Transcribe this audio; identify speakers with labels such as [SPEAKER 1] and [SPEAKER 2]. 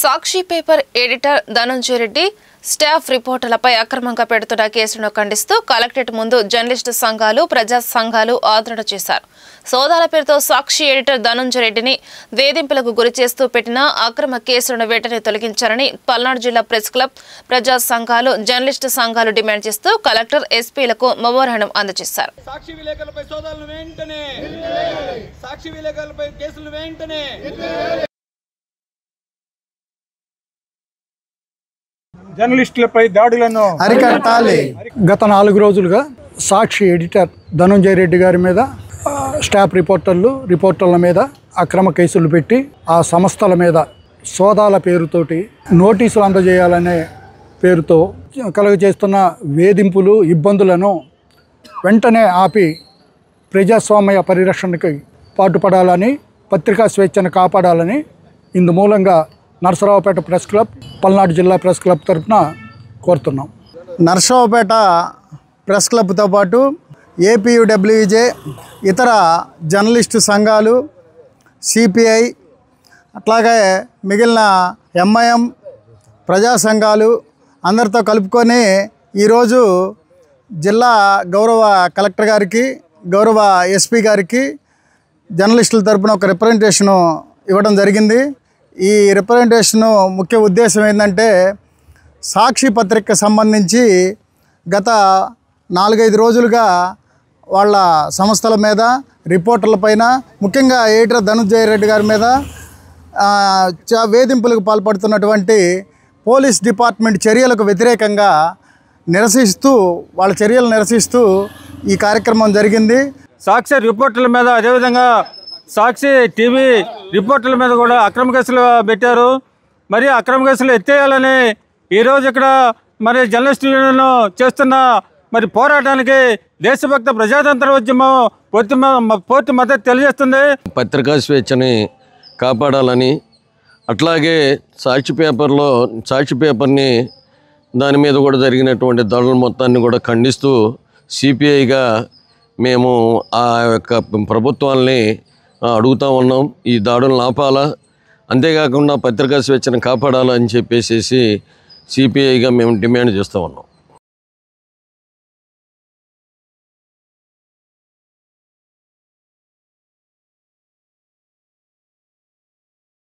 [SPEAKER 1] సాక్షి paper editor Dhananjaya Reddy staff రిపోర్టర్లపై అక్రమంగా పెడుతున్న కేసును ఖండిస్తూ కలెక్టరేట్ ముందు జర్నలిస్టు సంఘాలు ప్రజా సంఘాలు ఆందోళన చేశారు. సోదాల పేరుతో సాక్షి ఎడిటర్ ధనంజయ రెడ్డిని వేధింపులకు గురి చేస్తూ పెట్టిన అక్రమ కేసులను వెంటనే తొలగించాలని పల్నాడు జిల్లా ప్రెస్ క్లబ్ ప్రజా సంఘాలు జర్నలిస్టు సంఘాలు డిమాండ్ చేస్తూ కలెక్టర్ ఎస్పీలకు మెమోరాండం అందజేశారు.
[SPEAKER 2] సాక్షి విలేకరులపై సోదాలను వెంటనే సాక్షి విలేకరులపై కేసులు వెంటనే
[SPEAKER 3] జర్నలిస్టులపై దాడులను
[SPEAKER 4] అరికట్టాలి.
[SPEAKER 3] గత 4 రోజులుగా సాక్షి ఎడిటర్ ధనంజయ రెడ్డి గారి మీద స్టాఫ్ రిపోర్టర్ల మీద అక్రమ కేసులు పెట్టి ఆ సంస్థల మీద సోదాల పేరుతోటి నోటీసులు అందజేయాలనే పేరుతో కలుగజేస్తున్న వేధింపులు ఇబ్బందులను వెంటనే ఆపి ప్రజాస్వామ్య పరిరక్షణకి పాటుపడాలని పత్రికా స్వేచ్ఛను కాపాడాలని ఇందు మూలంగా నరసరావుపేట ప్రెస్ క్లబ్ పల్నాడు జిల్లా ప్రెస్ క్లబ్ తరఫున కోరుతున్నాం.
[SPEAKER 4] నరసరావుపేట ప్రెస్ క్లబ్తో పాటు ఏపీయూడబ్ల్యూజే ఇతర జర్నలిస్టు సంఘాలు సిపిఐ అట్లాగే మిగిలిన ఎంఐఎం ప్రజా సంఘాలు అందరితో కలుపుకొని ఈరోజు జిల్లా గౌరవ కలెక్టర్ గారికి గౌరవ ఎస్పీ గారికి జర్నలిస్టుల తరపున ఒక రిప్రజెంటేషను ఇవ్వడం జరిగింది. ఈ రిప్రజెంటేషను ముఖ్య ఉద్దేశం ఏంటంటే సాక్షి పత్రికకు సంబంధించి గత 4-5 రోజులుగా వాళ్ళ సంస్థల మీద రిపోర్టర్ల పైన ముఖ్యంగా ఎడిటర్ ధనంజయ రెడ్డి గారి మీద వేధింపులకు పాల్పడుతున్నటువంటి పోలీస్ డిపార్ట్మెంట్ చర్యలకు వ్యతిరేకంగా వాళ్ళ చర్యలు నిరసిస్తూ ఈ కార్యక్రమం జరిగింది.
[SPEAKER 3] సాక్షి రిపోర్టర్ల మీద అదేవిధంగా సాక్షి టీవీ రిపోర్టర్ల మీద కూడా అక్రమ కేసులు పెట్టారు. మరి అక్రమ కేసులు ఎత్తేయాలని ఈరోజు ఇక్కడ మరి జర్నలిస్టు యూనియన్ చేస్తున్న మరి పోరాటానికి దేశభక్త ప్రజాతంత్ర ఉద్యమం పూర్తి మద్దతు తెలియజేస్తుంది.
[SPEAKER 5] పత్రికా స్వేచ్ఛని కాపాడాలని అట్లాగే సాక్షి పేపర్ని దాని మీద కూడా జరిగినటువంటి దాడుల మొత్తాన్ని కూడా ఖండిస్తూ సిపిఐగా మేము ఆ యొక్క ప్రభుత్వాల్ని అడుగుతూ ఉన్నాం. ఈ దాడులను ఆపాలా, అంతేకాకుండా పత్రికా స్వేచ్ఛను కాపాడాలని చెప్పేసి సిపిఐగా మేము డిమాండ్ చేస్తూ ఉన్నాం.